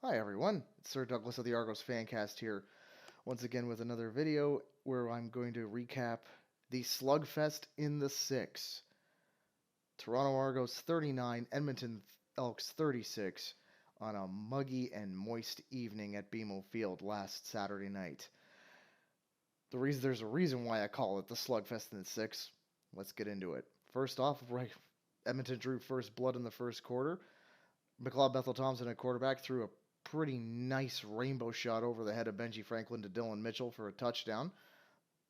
Hi everyone, it's Sir Douglas of the Argos Fancast here, once again with another video where I'm going to recap the Slugfest in the 6. Toronto Argos 39, Edmonton Elks 36 on a muggy and moist evening at BMO Field last Saturday night. There's a reason why I call it the Slugfest in the 6. Let's get into it. First off, Edmonton drew first blood in the first quarter. McLeod Bethel Thompson at quarterback threw a pretty nice rainbow shot over the head of Benji Franklin to Dylan Mitchell for a touchdown,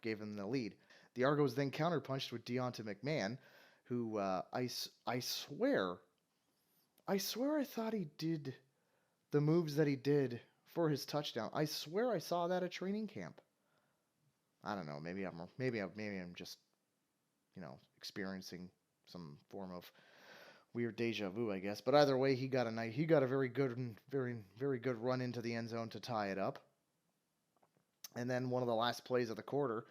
gave him the lead. The Argos then counterpunched with Deonta McMahon, who I swear I thought he did the moves that he did for his touchdown. I swear I saw that at training camp. I don't know. Maybe I'm just experiencing some form of weird deja vu, I guess. But either way, he got a very good run into the end zone to tie it up. And then one of the last plays of the quarter,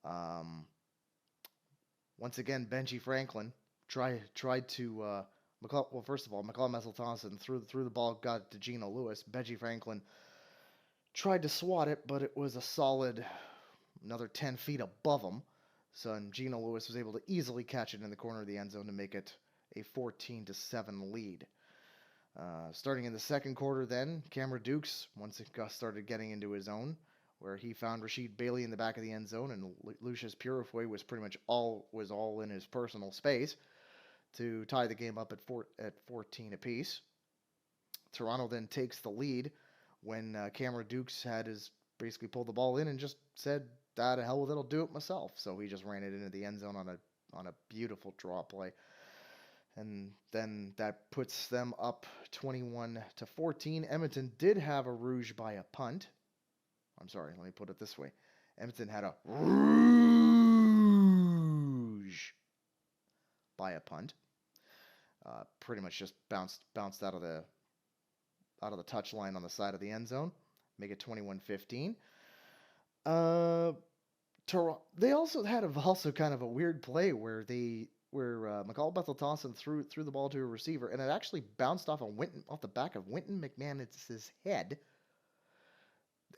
um, once again Benji Franklin tried to well, first of all, McLeod Messel Thompson threw the ball, got it to Geno Lewis. Benji Franklin tried to swat it, but it was a solid another 10 feet above him. So and Geno Lewis was able to easily catch it in the corner of the end zone to make it a 14-7 lead. Starting in the second quarter, then Cameron Dukes once it started getting into his own, where he found Rashid Bailey in the back of the end zone, and Lucius Purifoy was pretty much all in his personal space to tie the game up at 14 apiece. Toronto then takes the lead when Cameron Dukes had his basically pulled the ball in and just said, "Ah, to hell with it, I'll do it myself." So he just ran it into the end zone on a beautiful draw play. And then that puts them up 21-14. Edmonton did have a rouge by a punt. I'm sorry, let me put it this way. Edmonton had a rouge by a punt. Pretty much just bounced out of the touch line on the side of the end zone. Make it 21-15. They also had kind of a weird play where McCall Bethel Thompson threw the ball to a receiver, and it actually bounced off the back of Wynton McManus's head,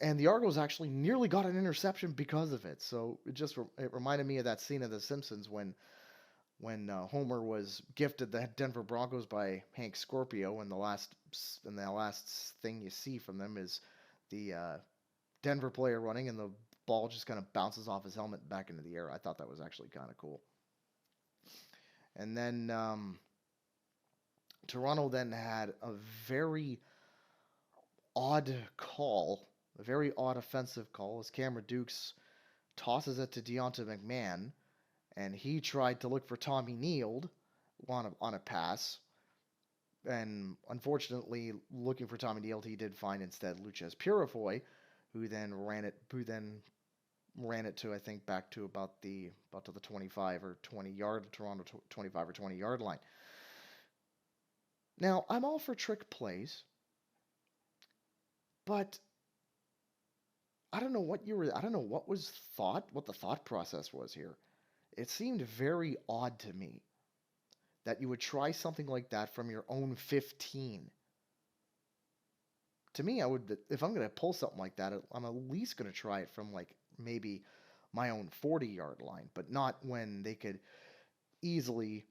and the Argos actually nearly got an interception because of it. So it reminded me of that scene of The Simpsons when Homer was gifted the Denver Broncos by Hank Scorpio, and the last thing you see from them is the Denver player running, and the ball just kind of bounces off his helmet back into the air. I thought that was actually kind of cool. And then Toronto then had a very odd call, a very odd offensive call, as Cameron Dukes tosses it to Deonta McMahon, and he tried to look for Tommy Neild on a pass. And unfortunately, looking for Tommy Neild, he did find instead Lucius Purifoy, who then ran it to I think back to about to the 25 or 20 yard Toronto 25 or 20 yard line. Now, I'm all for trick plays, but I don't know what the thought process was here. It seemed very odd to me that you would try something like that from your own 15. To me, if I'm going to pull something like that, I'm at least going to try it from like maybe my own 40-yard line, but not when they could easily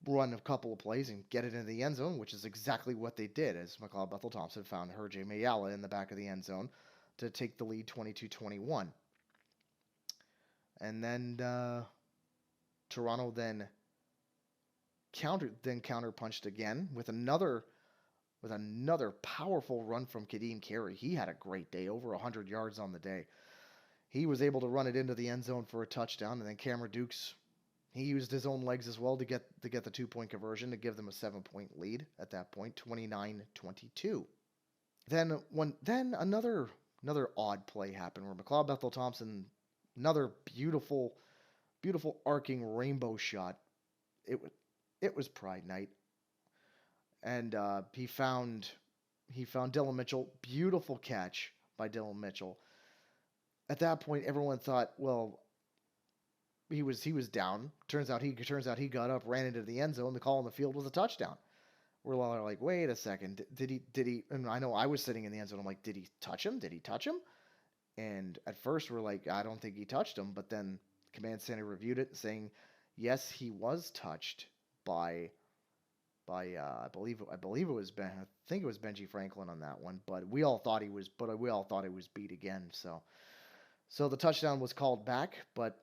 run a couple of plays and get it into the end zone, which is exactly what they did, as McLeod Bethel Thompson found Herjay Mayala in the back of the end zone to take the lead 22-21. And then Toronto then counterpunched again with another powerful run from Kadeem Carey. He had a great day, over 100 yards on the day. He was able to run it into the end zone for a touchdown, and then Cameron Dukes, he used his own legs as well to get the 2-point conversion to give them a 7-point lead at that point, 29-22. Then another odd play happened where McLeod Bethel Thompson, another beautiful arcing rainbow shot. It was Pride Night, and he found Dylan Mitchell. Beautiful catch by Dylan Mitchell. At that point, everyone thought, well, he was down. Turns out he got up, ran into the end zone. The call on the field was a touchdown. we're all like, wait a second, did he? And I know I was sitting in the end zone. I'm like, did he touch him? Did he touch him? And at first we're like, I don't think he touched him. But then command center reviewed it, saying, yes, he was touched by I believe it was I think it was Benji Franklin on that one. But we all thought he was beat again. So the touchdown was called back, but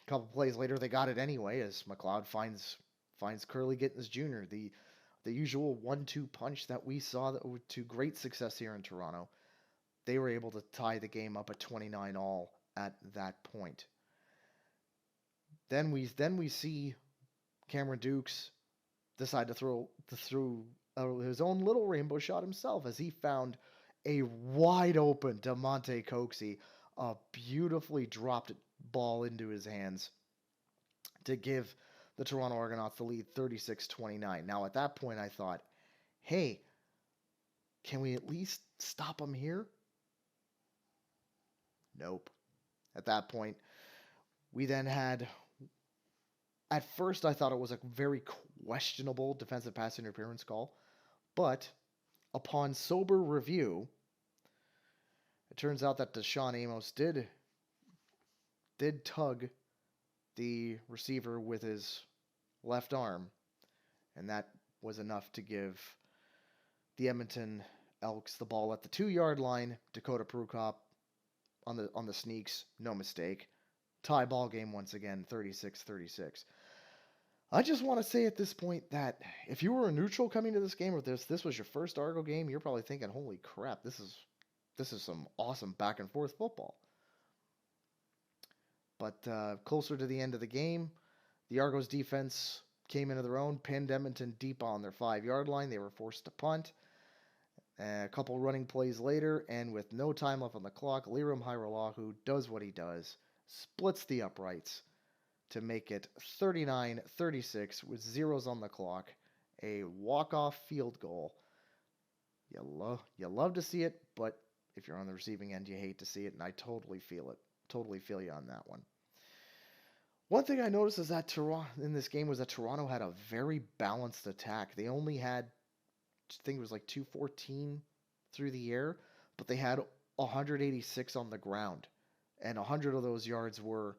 a couple plays later they got it anyway as McLeod finds Curly Gittens Jr. The usual 1-2 punch that we saw to great success here in Toronto. They were able to tie the game up at 29 all at that point. Then we see Cameron Dukes decide to throw his own little rainbow shot himself as he found a wide open DeMonte Coxey, a beautifully dropped ball into his hands to give the Toronto Argonauts the lead 36-29. Now at that point I thought, hey, can we at least stop him here? Nope. At that point, we then had, at first I thought it was a very questionable defensive pass interference call, but upon sober review, it turns out that Deshaun Amos did tug the receiver with his left arm, and that was enough to give the Edmonton Elks the ball at the 2-yard line. Dakota Prukop on the sneaks, no mistake. Tie ball game once again, 36-36. I just want to say at this point that if you were a neutral coming to this game, or this was your first Argo game, you're probably thinking, holy crap, this is some awesome back and forth football. But closer to the end of the game, the Argos defense came into their own, pinned Edmonton deep on their 5-yard line. They were forced to punt. A couple running plays later, and with no time left on the clock, Liram Hairolahu does what he does, splits the uprights to make it 39-36 with zeros on the clock, a walk-off field goal. You love to see it, but if you're on the receiving end, you hate to see it, and I totally feel it. Totally feel you on that one. One thing I noticed is that Toronto in this game was that Toronto had a very balanced attack. They only had, I think it was like 214 through the air, but they had 186 on the ground, and 100 of those yards were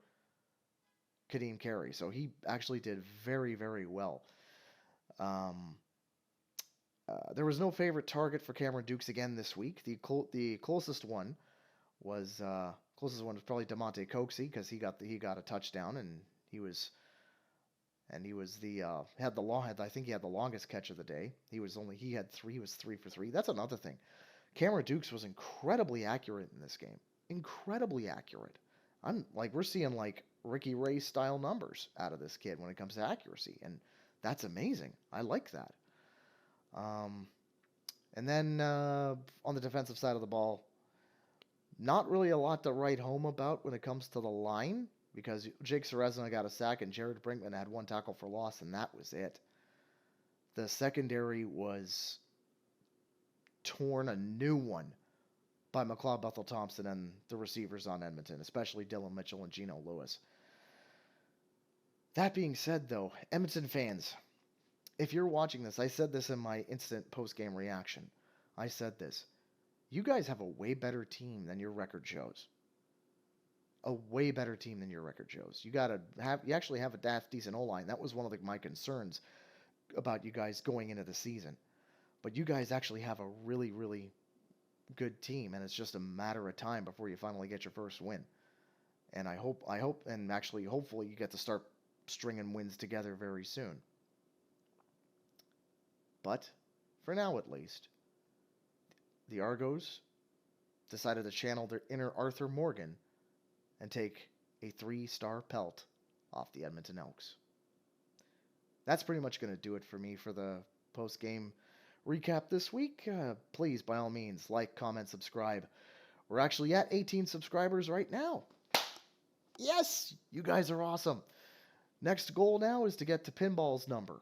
Kadeem Carey. So he actually did very, very well. There was no favorite target for Cameron Dukes again this week. The closest one was probably DeMonte Coxey because he got a touchdown, and he had the longest catch of the day. He was 3 for 3. That's another thing. Cameron Dukes was incredibly accurate in this game. Incredibly accurate. We're seeing like Ricky Ray style numbers out of this kid when it comes to accuracy, and that's amazing. I like that. And then on the defensive side of the ball, not really a lot to write home about when it comes to the line, because Jake Serezna got a sack and Jared Brinkman had 1 tackle for loss, and that was it. The secondary was torn a new one by McLeod Bethel Thompson and the receivers on Edmonton, especially Dylan Mitchell and Geno Lewis. That being said, though, Edmonton fans, if you're watching this, I said this in my instant post-game reaction. I said this. You guys have a way better team than your record shows. A way better team than your record shows. You actually have a decent O-line. That was one of my concerns about you guys going into the season. But you guys actually have a really, really good team, and it's just a matter of time before you finally get your first win. And I hope, and actually, hopefully, you get to start stringing wins together very soon. But for now, at least, the Argos decided to channel their inner Arthur Morgan and take a 3-star pelt off the Edmonton Elks. That's pretty much going to do it for me for the post-game recap this week. Please, by all means, like, comment, subscribe. We're actually at 18 subscribers right now. Yes! You guys are awesome. Next goal now is to get to Pinball's number.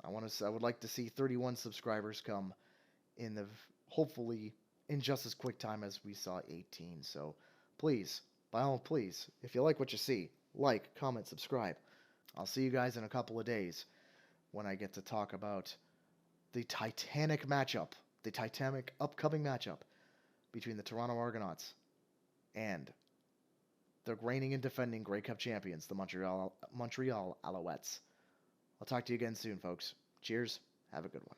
I would like to see 31 subscribers come in hopefully in just as quick time as we saw 18. So please, if you like what you see, like, comment, subscribe. I'll see you guys in a couple of days when I get to talk about the titanic upcoming matchup between the Toronto Argonauts and the reigning and defending Grey Cup champions, the Montreal Alouettes. I'll talk to you again soon, folks. Cheers. Have a good one.